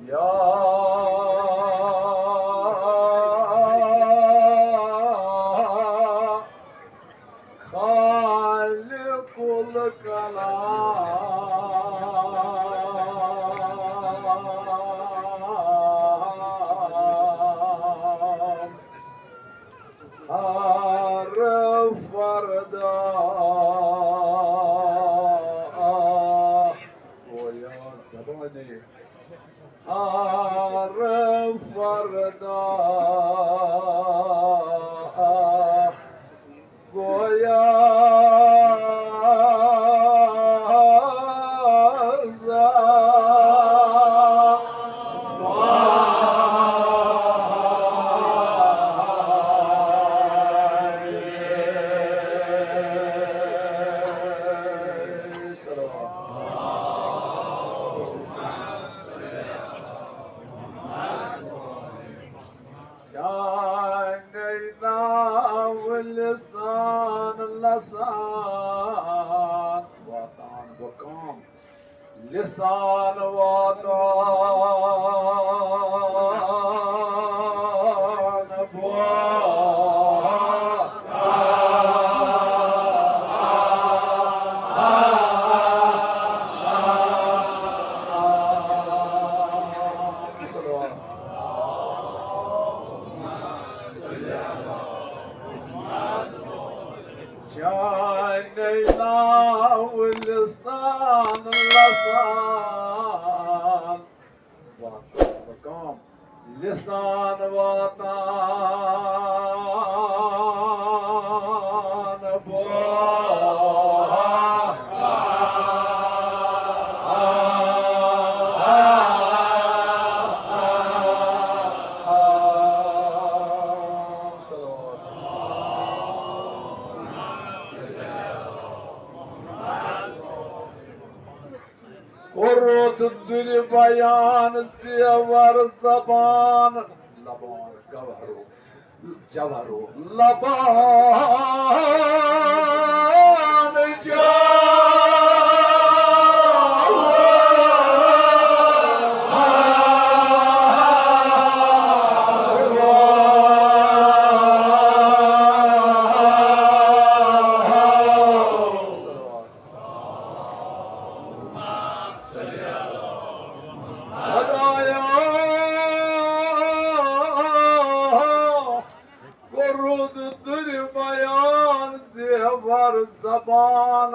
يا خالق الكلام عارف فردا ويا زباني عارف فردا ويا واللسان اللسان وطن بكم لسان وطن جانينا واللسان اللسان وطن بكم لسان وطن ورود الدنيا بيان الزيور الزبان لبان جوهرو جوهرو لبان ورود الدنيا بيان زيور الزبان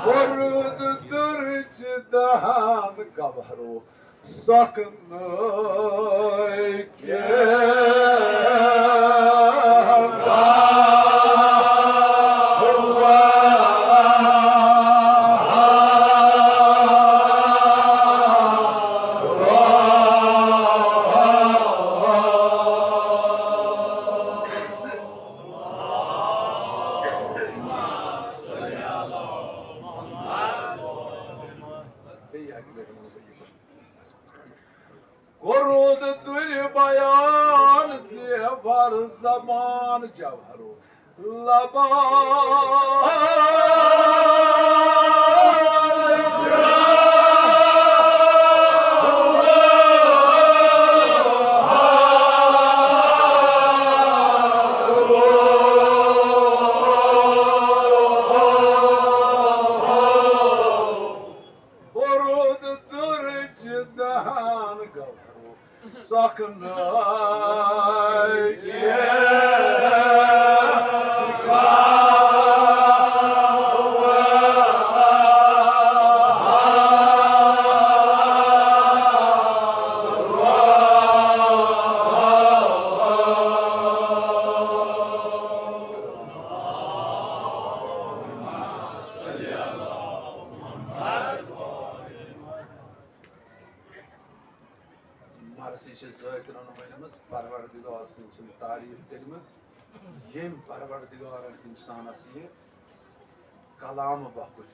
ورود الدرج دهان قبرو سكن ورود الدنيا بيان زيور الزمان جوهرو ورود الدرج دهان قبرو سكن Marsiçe zökran oynamız, parvardigar için tarif kelime. यम परवरदिगारन इंसानस ये कलाम बखुच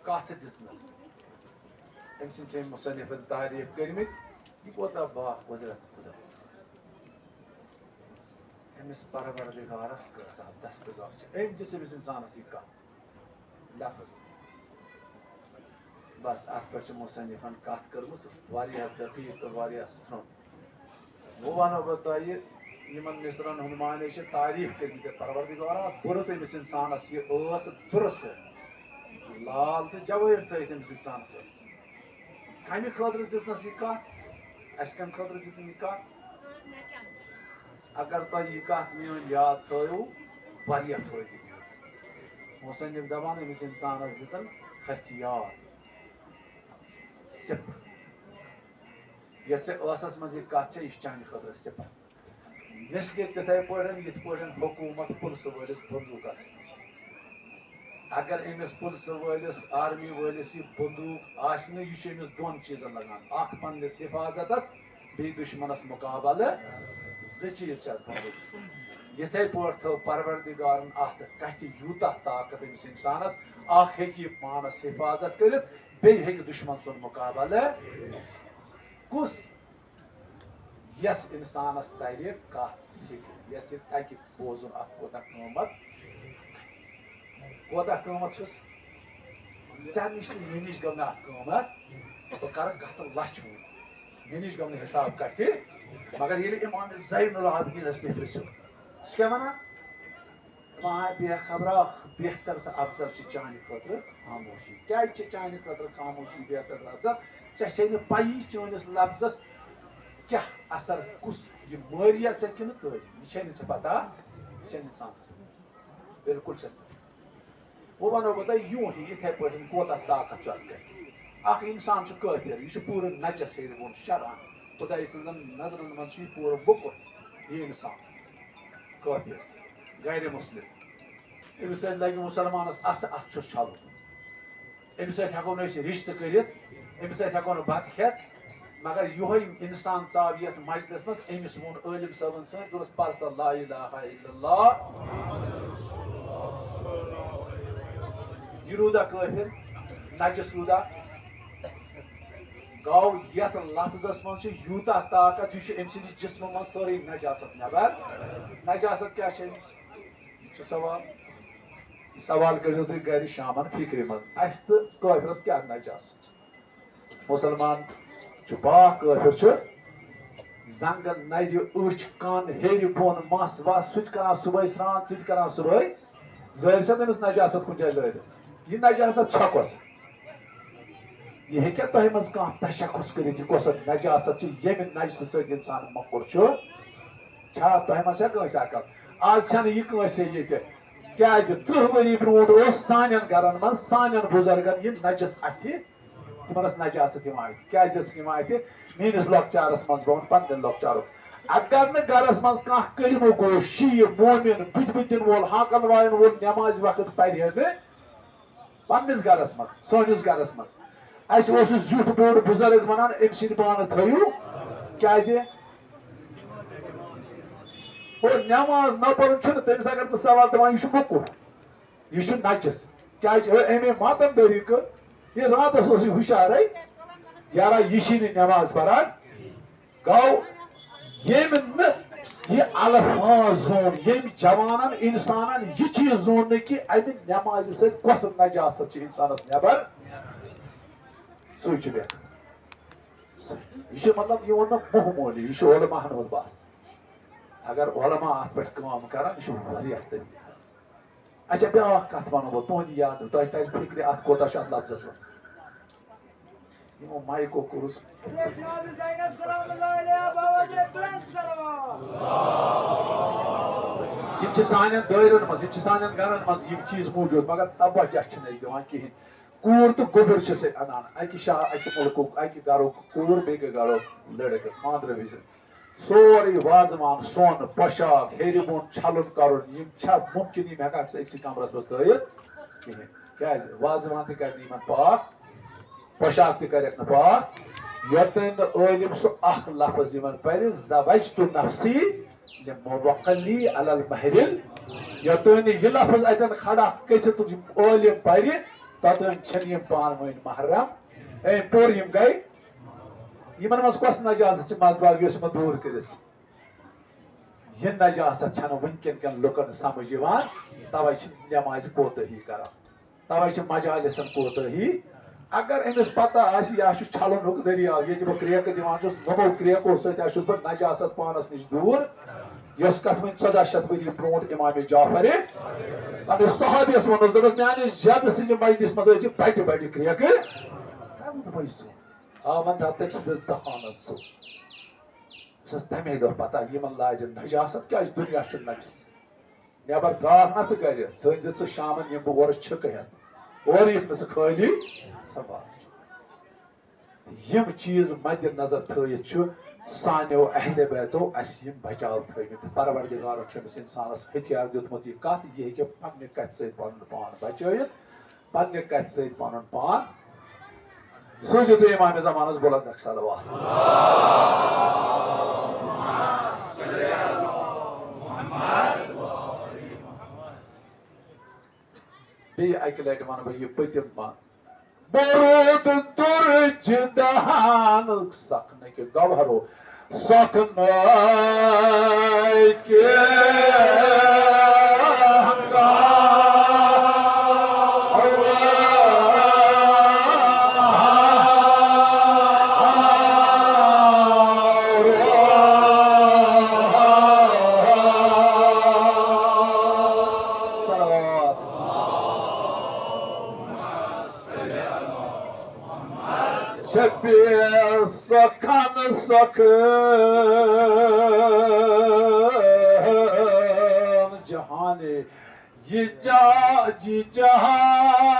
कथ दिसनस अम सन मुसन्निफन तारीफ कर्मित यह कोता बा कुदरत खुदा अमिस परवरदिगारस कचा दस्तगाह अम दिस अमिस इंसानस यह कथ लफ्ज बस अत पे मुसन्निफन कथ कर्मस वारिया दकीक तो वारिया स्रम वो वनो बह तह यमन मिसरन हुन माने तारीफ कर्मित परवरदिगारा बुरत अमिस इंसानस यह दुरस लाल तो जवाहर थत अमिस इंसानस कम खतर दिसनस यह कथ अस कम खतर दिस यह कथ अगर तुम यह कथ मीन याद थो वारिया फायदे मुसन्निफ दपान अमिस इंसानस दिसन हथियार सिप यसस मज यह कथ यह चान खतर सिप मिसगे तिथे हुकूमत पुलिस वलिस बंदूक अगर अमिस पुलिस वलिस आर्मी वलिस यह बंदूक आसि यह दोन चीजन लगान अख पन्निस हिफाजतस बे दुश्मनस मुकाबल ज चीज यथे पे थो परवरदिगारन अत कथ यूता ताकत अमिस इंसानस अख हे पानस हिफाजत कर बे दुश्मन सुन मुकाबल कुस यस इंसानस तर कथ यस तक बोजुन अत कोता कमत े नश मे नश गो अत कमत बह कर गत लच मे नश गो हिसाब कथ मगर ये इमाम ज़ैनुल आबिदीन तह पृछो सह क्या वन बेखबरा बेहतर तो अफजल चान खतर खामोशी क्या चान खतर खामोशी बेहतर अफजल ऐ पी चनिस लफ्जस क्या असर कुस यह मारिया ऐ कि तारीफ यह पता यह इंसान बिल्कुल वो वनो बह यूं ही इथे पे कोता ताकत अख इंसान काफिर यह पूरे नचस हेर शरान खुदा सजन नजरन मज पूरे बुकुर यह इंसान काफिर गैर मुस्लिम अमिस लगे मुसलमानस अत अत छल अमिस हेको रिश्त कर अमिस हेको बत खेत मगर योह इंसान चाव ये मजलिस मज अमिस वोन आलिम सबन सन दुरुस पर ला इलाहा इल्लल्लाह यह रूदा काफिर नजस रूदा गौ ये लफ्जस मज यूता ताकत यह अम सद जिस्म मज सारी नजासत नबर नजासत क्या सवाल सवाल करो तुम गर शामन फिक्र मज अस तो काफिरस क्या नजासत मुसलमान पाक काफिर जंगन नर अच कान हेर बोन मस वस सह कर सुबह स्नान सह कर सुबह जर समिस नजासत कुछ जाए लैत यह नजासत छकस यह हे तुम मज कह तशखुस कर कस नजासत ये नजस सत इंसान मकुर तुम मज अकल आज यह क्या 30 वरी ब्रोट सान गरन मज सान बुजुर्गन यह नजस अथ तिमस नजासत क्या मेस लॉकचारस मज बह पन लॉकचार अगर न गरस मज कह कलमो गो शीर मोमिन बुत दिन वोल हाकन वायन वोल नमाज वक्त पर पन्निस गरस मज सानिस गरस मज अस जुट बोड़ बुजुर्ग वन अम सद पान थो क्या और नमाज न पढ़ तमिस अगर सवाल दपान यह मुकुर यह नचस क्या अमे मतन तरीक यह रातस हुशार यारा यह नमाज पढ़ान गौ यम यह अल्फाज जोन यम जवान इंसान यह चीज जोन कि अमि नमाज सत कस नजासत इंसानस नबर सह यह मतलब यह वो मोहमूली यह उलमाहन हुंद बस अगर उलमा अत पे काम करान यह अच्छा ब्या कथ वो बह तुद याद तुम तर फिक्र अत कोता अत लफ्जस मो माइको कोर्स सान दायरन मज सान गरन मज यह चीज मौजूद मगर तबह क्या दिवान कहें कूर तो गोबर से अनान अकि मुल्क अकि गरुक कूर बे गरुक लड़क मादर विज सोरे वाजवान सोन पोशाक हेर बोन छलन कर मुमकिन यम हेका अक्स कमरस मज कहें क्या वाजवान तक पाक पोशाक तक पाक योतन आलिम सह लफ्ज पर ज़वजतु नफ्सी मुवक्कली अलल महरिल यतोन ये लफ्ज अतन खड़ा कैसे तुझ ओलिम परि ततन छन यम पान वन महरम ए पोर यम गई यमन मस कस नजाजत छ मजबाग यस म दूर करित ये नजासत छन वनकन कन लुकन समझ यवान तवै छ नमाज कोतही करा तवै छ मजालिसन कोतही अगर अमिस पता आसि या छु छलन रुक दरियाव ये जो क्रिया के दिवान छस नमो क्रिया को सत आसु पर नजासत पानस निश दूर यस कस में 1400 वरी ब्रोट इमाम जाफर अने सहाबीस वनस दबस म्याने जद सिज मजलिस मज अछि बट बट क्रिया के हम पैसो आमन तक से दहानस सस तमे दो पता यमन लाज नजासत क्या दुनिया छ नजस नेबर गार न च करे सज च शामन यम वर छ कहत और यम स खाली सवाल यम चीज मद नजर थयित छु सान्यो अहले बैतो असिम बचाव थयित परवरदिगार छमिस इंसानस हथियार दितमत ये कत ये के पन्ने कत से पन पान बचायत पन्ने कत से पन पान सोजो तो इमाम जमानस बुलंद सलवात बे अकले मान ये पतिम मान बरूद तुर्ज दहान सकने के गवहरो सकने के सखन जहाने ये जहाने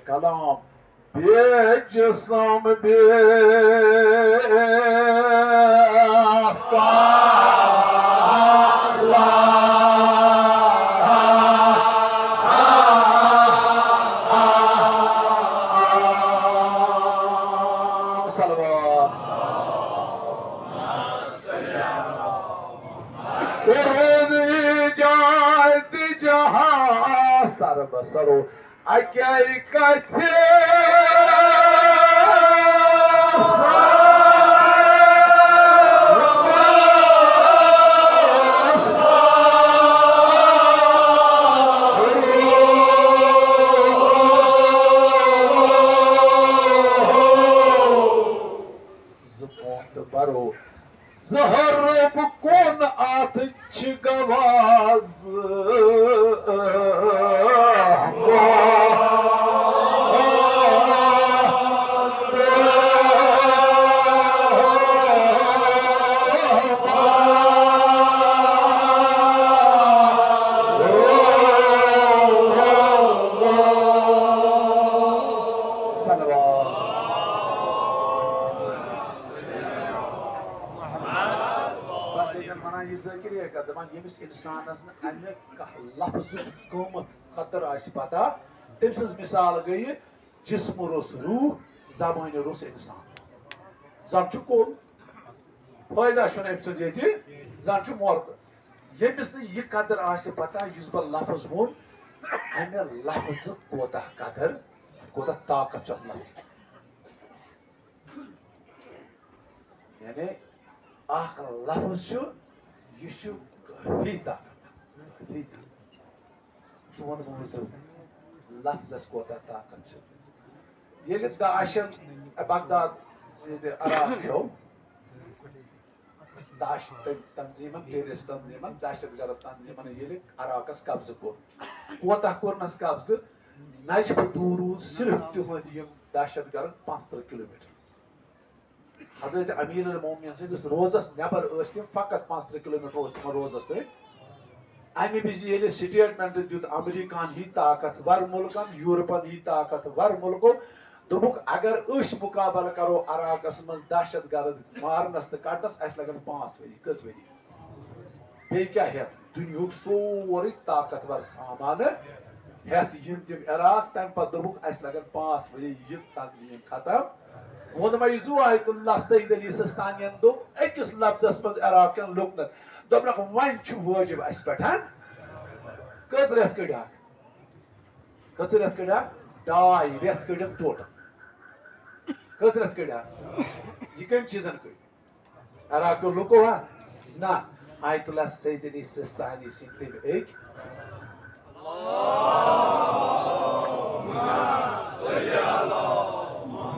कलाम बेजिस्म सरो अगर कथे बरो जहर कौन आथ गवाज यमिस इंसानस अमे लफ्ज कमत खतर आस पता तम सज मिसाल गई जिस्म रुस रूह जबान रुस इंसान जन कोल फायदा अम सज जन मोरत यमिस यह कदर आस पता इस बह लफ्ज वोन अमे लफ्ज कोता कदर कोता ताकत लफ्ज यानी अख लफ्ज यह फीता चोन लफ्जस कोता ताकत ये दाशन बगदाद अराक छो दाश तंजीमन टेररिस्ट तंजीमन दहशतगर्द तंजीमन ये अराकस कब्ज कोता कोरनस कब्ज नजफ दूर सिर्फ तिहद दहशतगर्द 5 किलोमीटर हजरत अमीर मोमिन रोजस नबर तम फकत 5 किलोमीटर रोजस तक अमे विज स्टेटमेंट दुत अमेरिकान ही ताकतवर मुल्कन यूरोपन ही ताकतवर मुल्कों दोपुक अगर मुकाबल करो अराकस मज दहशत गर्द मारनस तो कटनस अस लगन 5 वरी कस वरी बे क्या हेत दुनिया सोरे ताकतवर सामान हेत यम तम इराक तम पत दोपुक अस लगन 5 वरी यह तंजीम खत्म वोन मयजू आयतुल्लाह सईद अली सिस्तानियन दो अकिस लफ्जस मज इराकन लुकन दोपनक वन छु वाजिब अस पठान कस रेत कड़ा कस रेत कड़ा 2 रेत कड़ा टोटल कस रेत कड़ा यह कम चीजन कड़ इराक लुको हा ना आयतुल्लाह सईद अली सिस्तानी सिंह एक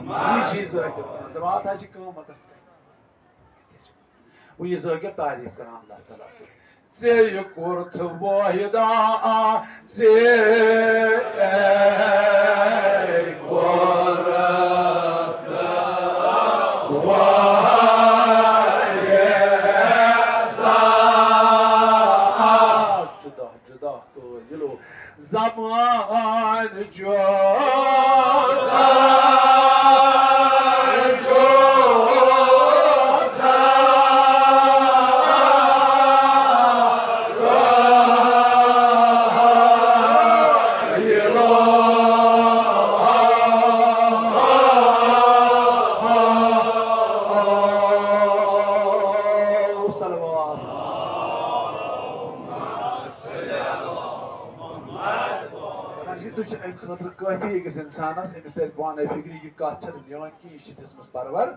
यह चीज दमात आशि कम मत वो ये ज़ोगे तारीफ कराम अल्लाह ताला से ज़े कुर्त वाहिदा ज़े कुर्त वाहिदा जुदा जुदा तो ये लो ज़मान जुदा काफी अकिस इंसानस अमिस तर पान फिक्री यह कत दिवान कि यह दिसमस परवर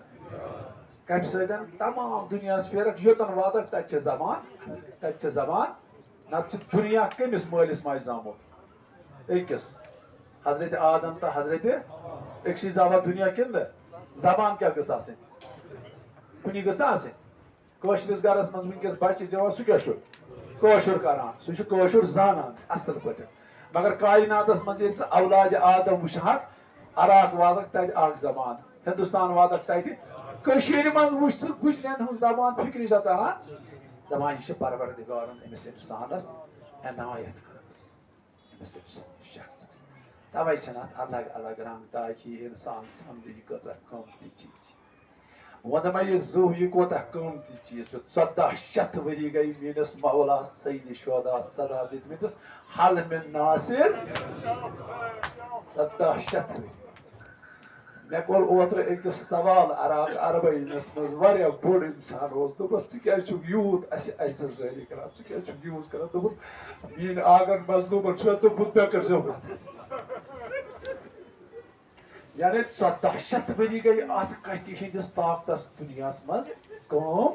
कम सतन तमाम दुनिया फेरक योतन वात तत जबान नत दुनिया कमिस मालिस माज जामुत अकिस हजरत आदम तो हजरत अक्सी जावा दुनिया किन जबान क्या गस कुन गस कशरिस गरस मज वनकस बच्चे जवान सह क्या करान सह जानान असल पे मगर कायनातस मज औलाद आदम वुशहक अराक वातक तत जबान हिंदुस्तान वातक तत मज वुश गुजरन हूँ जबान फिक्री तरह दपान यह परवरदिगारन अमिस इंसानस अनायत कर्मस शख्स तवे अलग अलग रंग ताकि इंसान समझ यह कह कमती चीज वन मे जू यह कोत कमती चीज 1400 वरी गई मेस मौला सईद शोदा सदा दितमिस हल में नासिर 1700 मे कोर ओत्र एक सवाल अराक अरबईनस मज वारिया बोड़ इंसान दोपस क्या यूत जारी कर क्या यूज कर मीन आगन मजलूम तो बुत पे कर यानी 1400 वरी गई अत कति हंदिस ताकतस दुनिया मज कम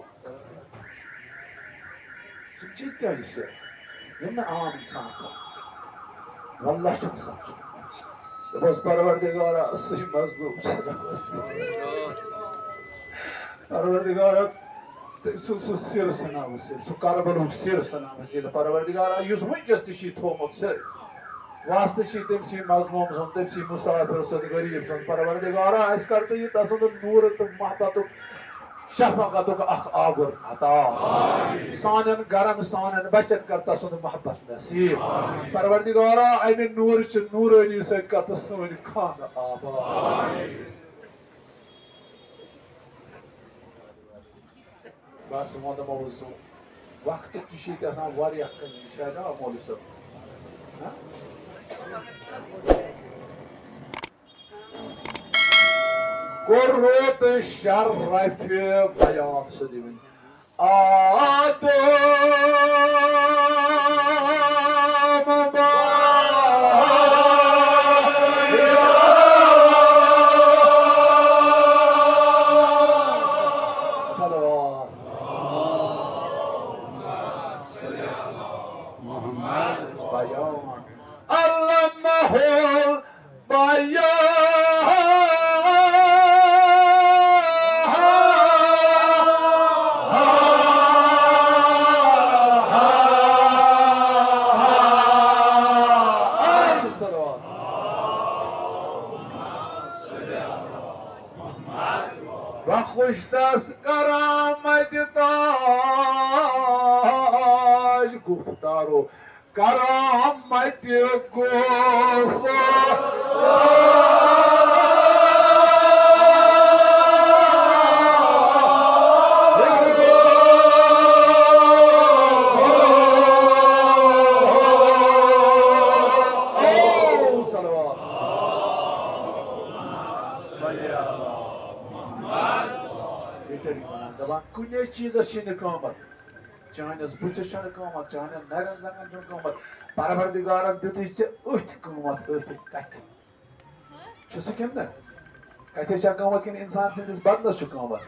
आम इंसान वल्लाह दपस परवरदिगारा सही मजलूम परवरदिगारा सह सिर सना वसील सह करबलुक सिर सना वसील परवरदिगारा युस वनकस तह थोमुत सिर वास्ते तमसी मजलूम सुन तमसी मुसाफिर सुन गरीब सुन परवरदिगारा अस कर तो यह तसुद नूर तो महबत शफकत आगुर अता सानन गरन सानन बचन कर तसुद महबत नसीब परवरदिगारा अमे नूर नूरानी सत कर सन खान आबाद बस वो मौजू वक्त वारिया शायद मौलवी साहब कुर्रत शर्रफ बयान सदिवन आदम खुशदस करामत ताज गुफ्तारो करामत को कुछ चीज कमत चानस बुथस कमत चान नरन जंगन कमत परवरदिगार दुत कमत कत कम न कत कमत कि इंसान सदिस बदलस कमत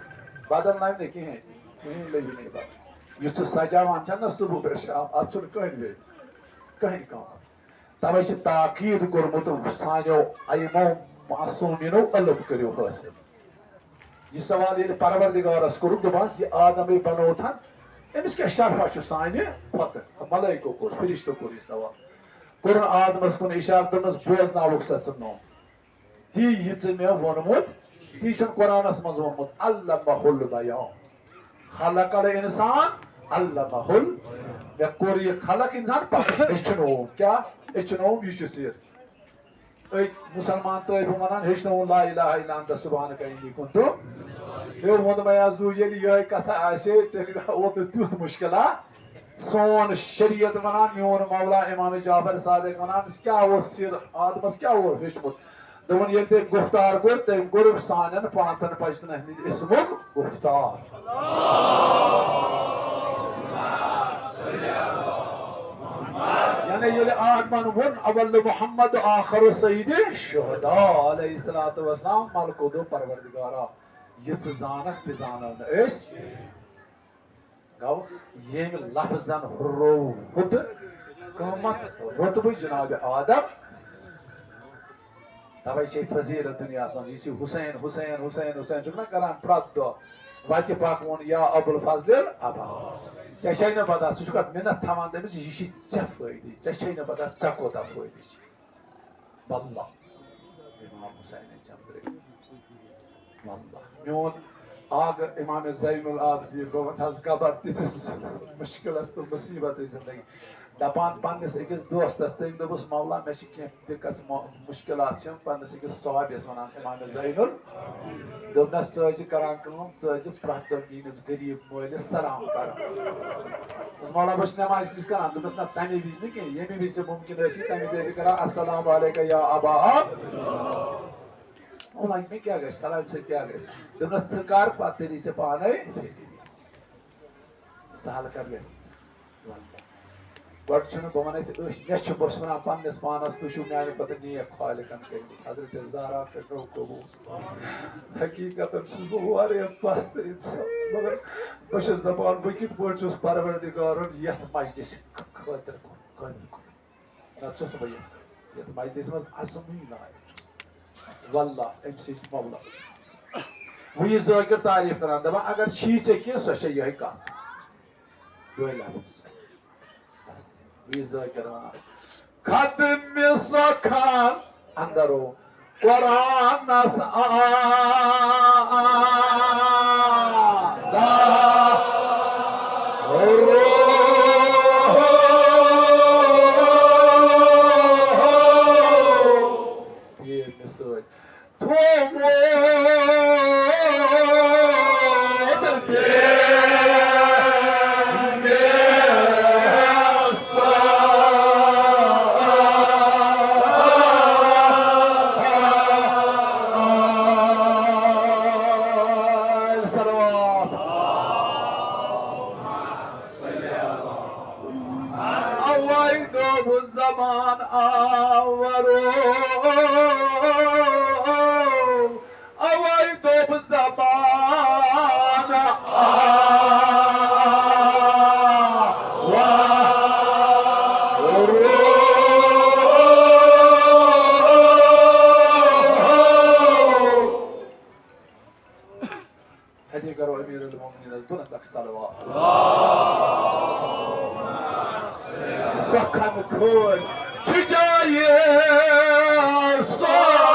बदल ना कहें कहें लगे नहीं बात युथ सजावान ना सुबह पे शाम अत कहें वे कहें कमत तवे ताकीद कोर्मुत सानो अमो मासूमिनो अलग करो हासिल यह सवाल ये परवरदिगारस कोर दोपास यह आदम बनोथन अमिस क्या शरह साने खत मलाइको कोर फरिश्तो कोर यह सवाल कोर आदमस कुन इशार दोनस बोजनावुक सचनो ती यह मे वोनमुत ती कुरानस मज वोनमुत अल्लमहुल बयान खलकल इंसान अल्लमहुल मे कोर यह खलक इंसान पक एचनो क्या एचनो यह सिर मुसलमान तो वन हेचन ला इलाहा इल्ला अंत सुब्हानक इन्नी कुन्तु यो वोन मयाजू ये यह कथा आसे वो तुथ मुश्किल सोन शरीयत वनान मोन मौला इमाम जाफर सादिक वनान क्या सिर आदमस क्या हेचमुत दोपन ये गुफ्तार कोर तम कोर सान पांचन पचन इसमुक गुफ्तार यानी ये आदमन वन अवल मोहम्मद आखिर सईद शुहदा अलैहिस्सलातु वस्सलाम मलकुदो परवरदिगारा यह जानक ते जानन एस गौ ये लफ्जन हुर्रो हुद कमत रुतबे जनाब आदम तवे छे फजीलत दुनिया मज यह हुसैन हुसैन हुसैन हुसैन ना करान प्रत दो वत पाक वोन या अबुल फजल अबा ऐसे न पता सुका मिन्नत थमान तमिस यह ऐ फायदे ऐसे न पता ऐ कोता फायदे वल्लाह इमाम हुसैन चंद्रे वल्लाह मोन आग इमाम ज़ैनुल आबिदीन गो हज कबर तिस मुश्किल तो मुसीबत जिंदगी दपान पन्नस अकिस दोस्तस तम दोपस मौला मे दिक्कत मुश्किलात पन्नस अकिस साहबस वनान इमाम ज़ैनुल दोपनस करान कम प्रत मीनिस गरीब मोलिस सलाम कर मौला बस नमाज किस करान दोपस ना तमे विज न कह ये विज मुमकिन तमे विज करा अस्सलाम अलैका या अबा मौला में क्या गए सलाम से क्या गए दोपनस कर पत से पाने सहल कर गए गो बन मे बस वन पन्नस पानस तुम मान पे नेक खालिकन कर हजरत ज़हरा से कबूल हकीकत बहुत पस्त इंसान मगर बस दपान बह कित पे परवरदिगार ये मजलिस खतर नस बह ये मजलिस मज अजुन लायक वल्लाह अम मौला वह जाकिर तारीफ करान दपान अगर छी कह सो यह कत दो लफ्ज खत्म सखान अंदरो कुरानस zaman avaro avay dob zaman hadi karo amirul mu'minin dunat salawat Sakın kul çiçeği sakın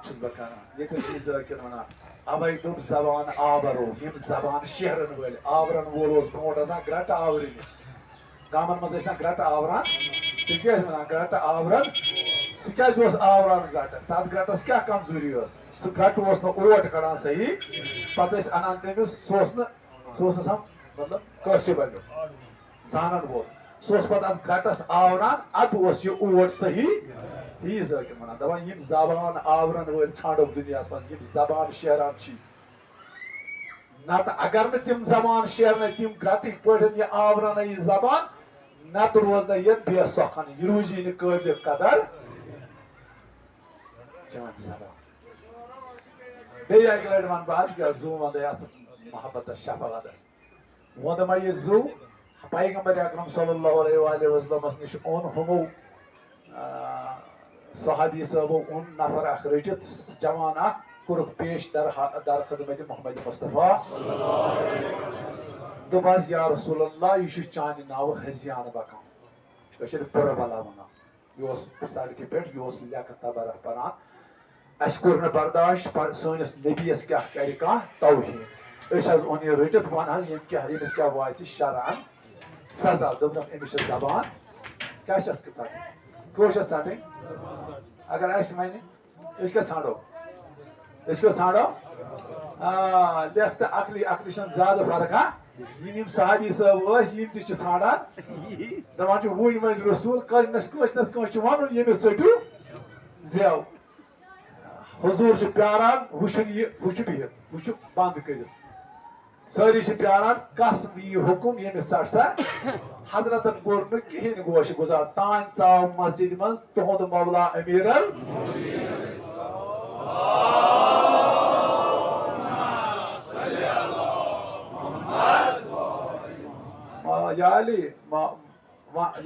छुस बह कर ये जकिन वन अवे दोप जबान आवरो यम जबान शहरन वल आवरन वोल ब्रोट ग्रट आवरन गामन मज ग्रट आवरान तो वन ग्रट आवरन सह आवरान ग्रट तथ ग्रटस क्या कमजोरी सह ग्रट ओट कड़ान सही पे अनान तमिस सह मतलब कौशि बनो जानन वोल सह पे ग्रटस आवरान अब यह ओट सही ती जकिन वन दपान यम जबान आवरन वल छाड़ो दुनिया मज जबान शहरान नत अगर न तिम जबान शहरन तिम ग्रटिक पे यह आवरन यह जबान नत रोज न ये बेसखन यह रूजी न काबिल कदर जान जबान बेय अक लट वन बह क्या जू वन मोहब्बत शफकत वोन मा यह जू पैगंबर अकरम सल्लल्लाहु अलैहि वसल्लम निश ओन हमो सहाबी साहबो उन नफर अख रटित जवान कुरुख पेश दर खदमत मोहम्मद मुस्तफा दोपस या रसूल अल्लाह यह चान नाव हजियान बकान पुर बला वन यह सड़क पे यह लेख तबरक परान अस कोर बर्दाश्त सैनिस नबीस क्या कर तौहीन ओन यह रटित वन यमिस क्या वात शरान सजा दोपन अमिस जबान क्या कौशल षटें अगर वन क्या छाड़ो इसको छाड़ो लेफ्ट अकली अकली ज्यादा फर्क यम सहाबी साहब छाड़ान दपान वन वन रसूल कस वन यमिस षटू जेव हुजूर प्यारान वुचन यह बंद कर सारी प्यारान कस यह हुकुम यमिस षट सा हजरतन कोर कहें गोश गुजार तान चाव मस्जिद मज तुहद मौला अमीर या अली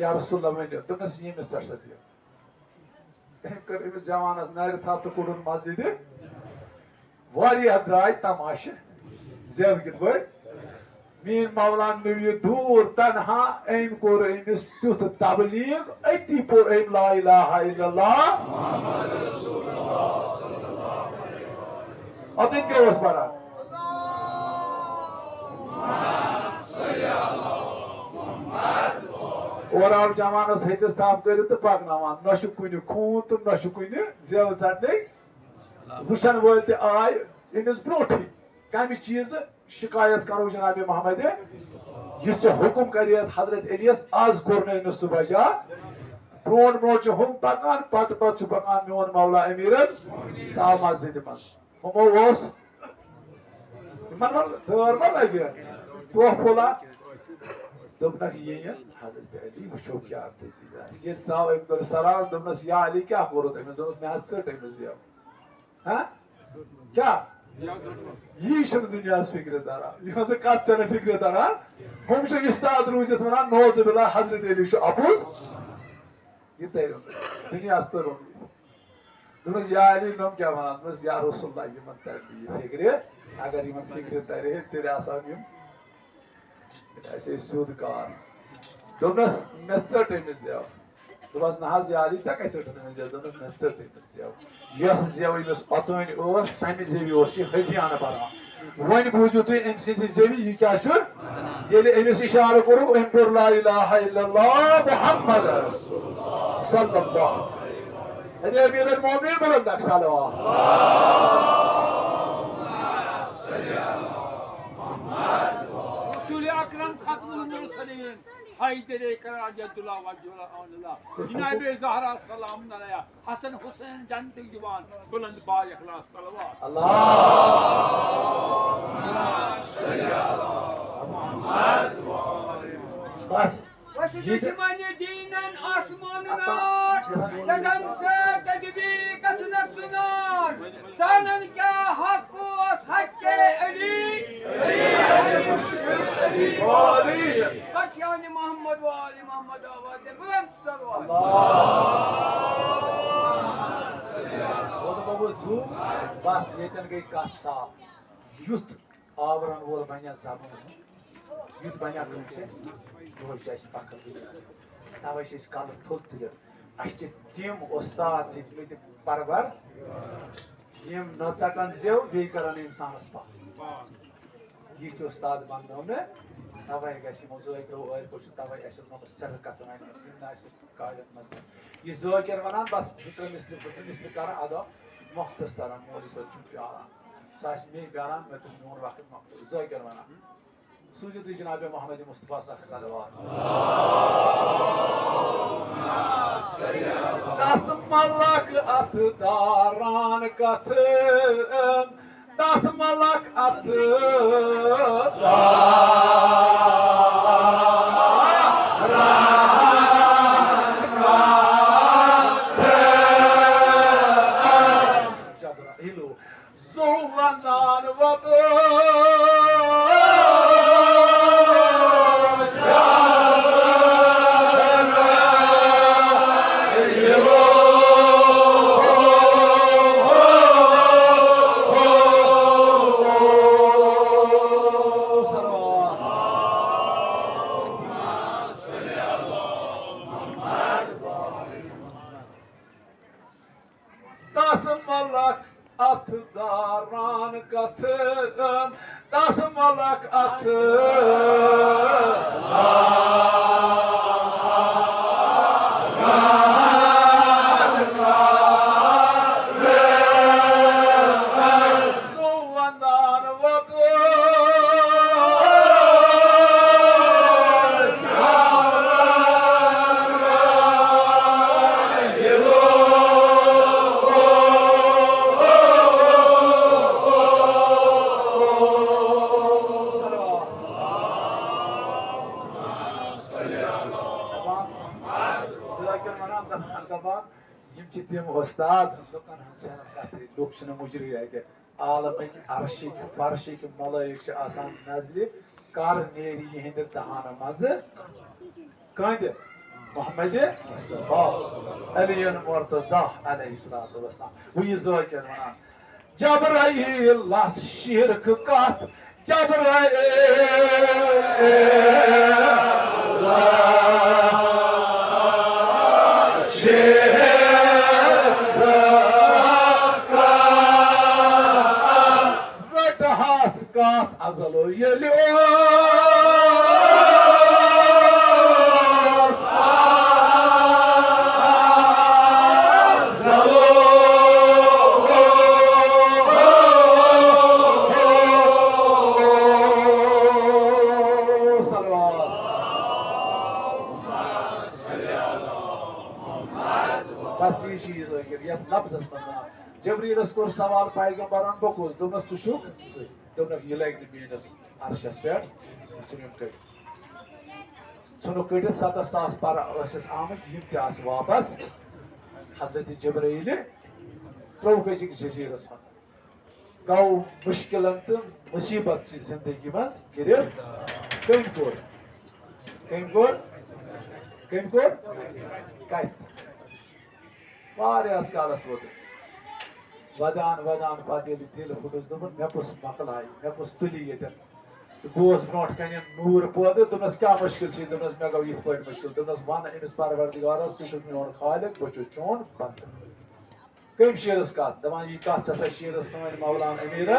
या रसूल वन दोपस यमिस षट सा कर जवानस नार था तो कोड़न मस्जिद द्राय तमाश जेव कित पे मीन मौलान नबी दूर तनहा अम कोर अमिस तुथ तबलीग अति पोर अम ला इलाहा इल्लल्लाह मुहम्मद रसूलुल्लाह सल्लल्लाहु अलैहि वसल्लम अतिन के उस पर और आप जमानस हेस ताप कर तो पकनावान न कुन खून तो न कुन जेव सटने वुचन वल आय अमिस ब्रोठी कम चीज शिकायत करो जनाब मोहम्मद यह हुकुम कर हजरत अलियस आज कोर अमिस सह बजा ब्रोट ब्रोट हम पकान पत पकान मोन मौला अमीर चाव मस्जिद मज हमो दर मा लगे तो फुला दोपनक ये हजरत अली वो क्या ये चाव अम कर सलाम दोपनस या अली क्या कोरुत अमिस दोपस मे षट अमिस हाँ क्या यह दुनिया फिक्र तरान यह कत फिक्र तरान हम इस्ताद रूजित वन नौजुबिल्ला हजरत अली अपुज यह तर दुनिया तर दोपस या अली नम क्या वन दोपस या रसूलुल्लाह यमन तर फिक्र अगर यमन फिक्र तर तेल सूद कार दोपस मे षट अमिस जेव दोपस ना या अली ऐ कत षटन अमिस जेव दोपस मे षट अमिस जेव यस जेव अमिस ओतन तमि जेवी हजियान परान वन बूझू तुम अम जेवी यह क्या अमिस इशार करो अम कोर ला इलाहा इल्लल्लाह मुहम्मद रसूलुल्लाह सल्लल्लाहु अलैहि वसल्लम अमीरुल मोमिनीन बुलंद सलावत रसूल अकरम खत्मुल मुरसलीन हैदर कराजतुल्लाह वजहुल्लाह जनाब ज़हरा सलाम अलैहा हसन हुसैन जन्नत जवान बुलंद बा इखलास सलावत अल्लाहुम्मा सल्ली अला मुहम्मद व आले बस जिस्मानी दीनन आसमाननाश लगन से तजबी कसनत सुनाश जानन क्या हक ओस हक्के अली अली वाली कशान मोहम्मद वाली मोहम्मद आवाज बुलंद सलवात अल्लाह बस यतन गई कत साफ युथ आवरन वोल बनिया जबान युथ बनिया कसे रोज पकड़ तवे कल थोद तुलित अस तिम उस्ताद दितमत परवर यम न चटन जेव बे करन इंसानस पा ये जो उस्ताद बननो ने तवे गसी मौजूद है और कुछ तवे ऐसे नो सर कतन है सिना ऐसे कायदत मत ये जोकर वनान बस जिक्र मिस्टर कर आदो मुख्तसर मोली सो प्यारा सास में प्यारा मैं तुम नूर वक्त मुख्तसर जोकर वनान सूजत जनाब मोहम्मद मुस्तफा सल्लल्लाहु दस मलक अथ दारान कथ दस मलक अथ जबराइल ज़ुल्लान वद दस मलक अथ दारान कथ दस मलक अथ उस्ताद दुकान हंसन खातिर लोग छन मुजरी आते आलम की अर्शी की फर्शी की मलाइक छ आसान नजर कर नेरी हिंद दहान मज कंद मोहम्मद अली मुर्तजा अलैहिस्सलातु वस्सलाम वी ज़ोकर वना जबराइल लास शिरक कात जबराइल azalo yelios azalo salawat bas ये चीज है कि ये लफ्ज असमना जबरील अस्कोर सवाल पैगंबरन बकोस दोनों सुशुक दोनों ये लाइक द बीनस आरशस पे सुनियो कर सुनो कड़े 7,000 पर अस आमद इम्तियाज वापस हजरत जबरील प्रभु के जजीरस मज गौ मुश्किलन तो मुसीबत की जिंदगी मज गिरे कम कोर कत वारियास कालस वोत वदान पात ये दिल फुटस दोपन मे कुछ मकलाई मे कुछ तुली ये गोस ब्रोट कन नूर पोद दोनस क्या मुश्किल छी दोनस मे गो ये पॉइंट मुश्किल दोनस वन इनस परवरदिगारस तु छुक मोन खालिक बचु चोन बंद कम शेरस का दवान ये का छसा शेरस सोन मौलाना अमीर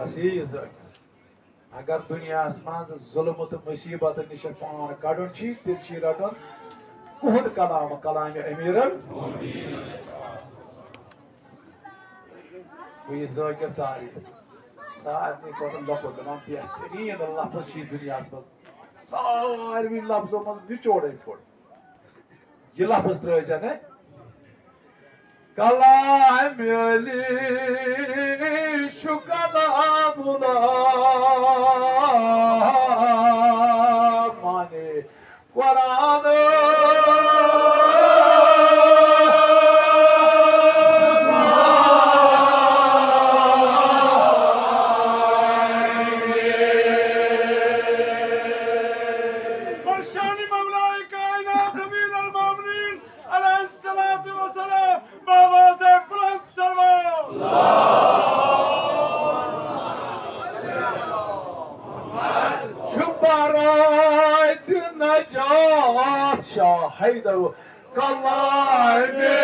असीज अगर दुनिया मज जुल्म तो मुसीबत निश पान कड़न तिल रटन कुहद कलाम कलाम अमीर ज़ाकिर तारीफ सारे लफज बेहतरीन लफज दुनिया मज सारे लफ्जों मज निचोड़ फोड़ ये लफज त्र कलाम शुकलामुला माने कुरान نجات شاه حيدر كالله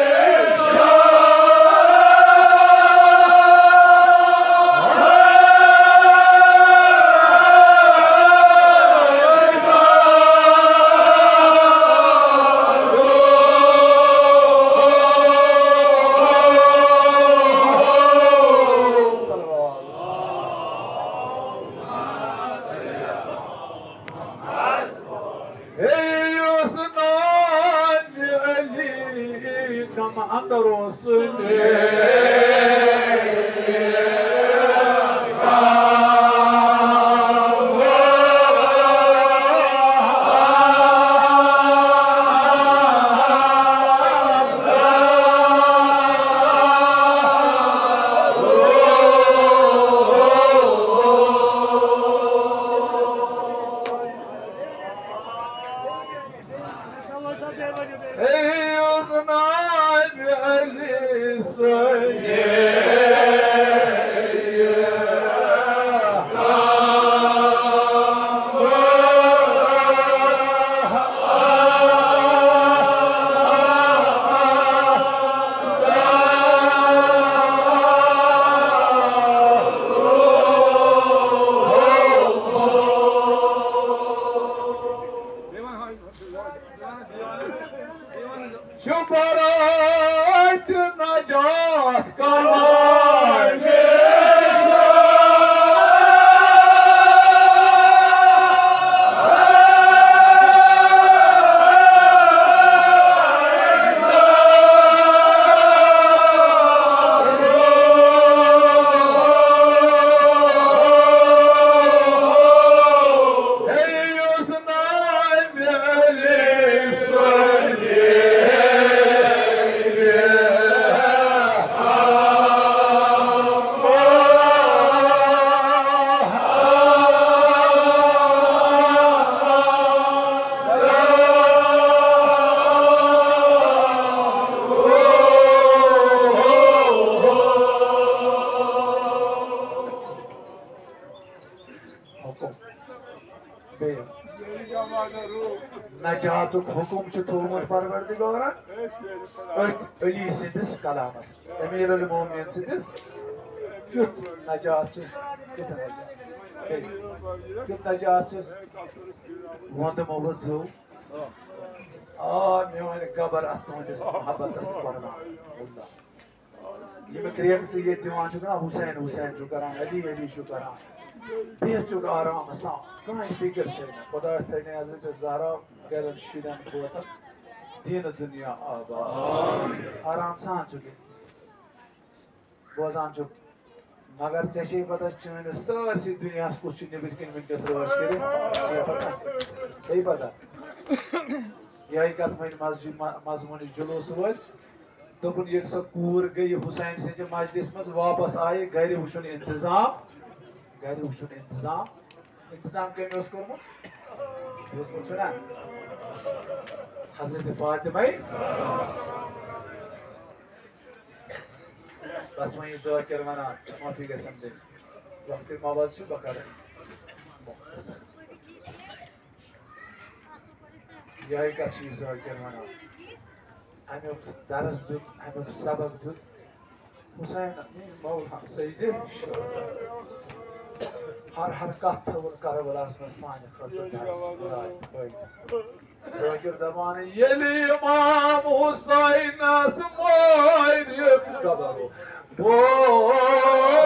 شبرت نجاة كمان नजातुक हुकुम थोमुत परवरदिगारन अली सिंदिस कलामस अमीर अल मोमिन सिंदिस क्युत नजात क्युत नजात वंद मवजू मेवन गबर अतुंदिस मोहब्बतस परना अल्लाह ये क्रिएट से ये दिवान चुका हुसैन हुसैन जो करा अली अली जो करा बेस जो आराम सा कहीं फिक्र से खुदा तेने हजरत ज़हरा गरन शिदन बोचा दीन दुनिया आबाद आराम सान चुके बोजान चुक मगर चेशे पता चुने सारी दुनिया को चुने बिल्कुल मिनकस रोश करे ये पता सही पता यही कत में मस्जिद मजमूनी जुलूस रोज दोपन ये सब कूर गई हुसैन से मजलिस में वापस आए घर वुचुन इंतजाम कम ना हजरत फातिमा बस वही दुआ करवाना माफी का समझे वक्त मावाज से बकर यही का चीज दुआ करवाना हमें दरस दुत हमें सबक दुत हुसैन मौला सईदे हर कथ करबलास में साने ज़ाकिर दबान यली इमाम हुसैन मोर कबरो बोय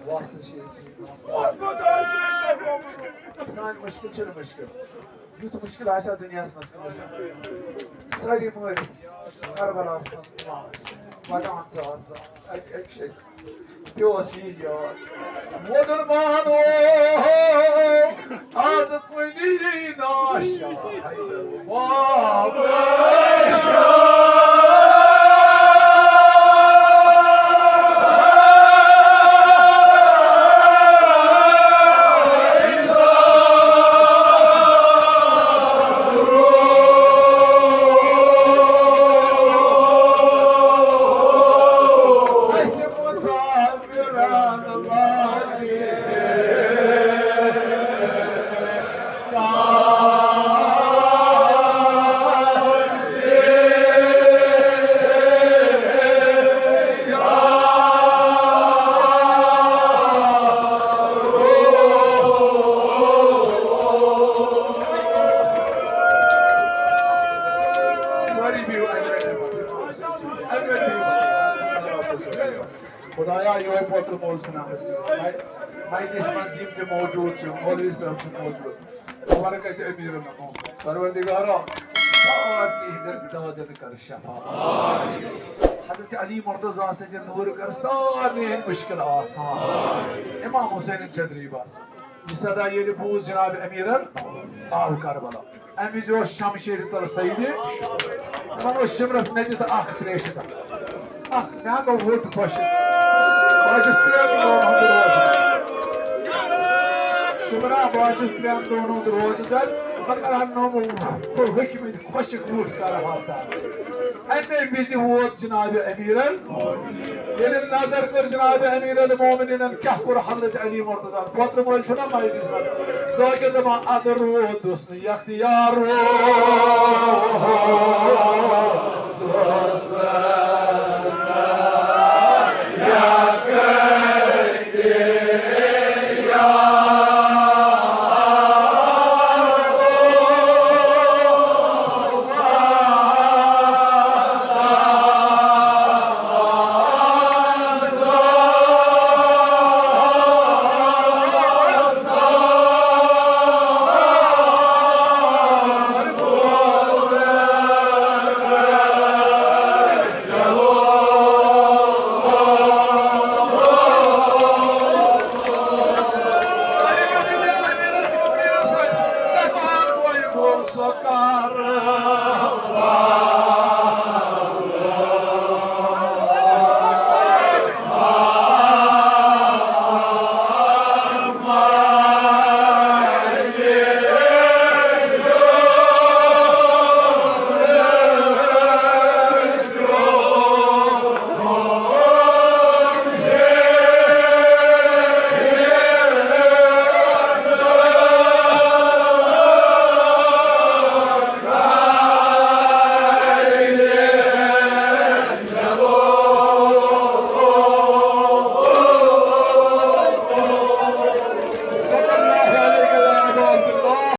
वास्ते सान मुश्किल मुश्किल यूत मुश्किल आशा दुनिया सारी मर करबला वदान प्योस वोदन मानो आजत मुनी नाशा खुदाया यो पोत्र मोल सना मैं इस मंजिल पे मौजूद हूं मौलवी साहब पे मौजूद हमारे कहते अमीर ना परवरदिगार साथ की हिदर तवज्जो कर शफा आमीन हजरत अली मुर्तजा से जो नूर कर सारे मुश्किल आसान इमाम हुसैन चौधरी बस सदा ये बूझ जनाब अमीर आव करबला अमी जो शमशेर तल सईद मनो शिमरस नदित आख त्रेश आख ना को वोट खुश शुक्रा बाजिस प्रेम दोनों रोजगार मगर हम तो हकम खुश रूट कर अमे विज वोत जनाब अमीरन ये नजर कर जनाब अमीरल मोमिनीन क्या कोर हजरत अली मुर्तजा पोत्र मोल छुना माइजिस जोगे दमा अदर दोस यख्तियार दोस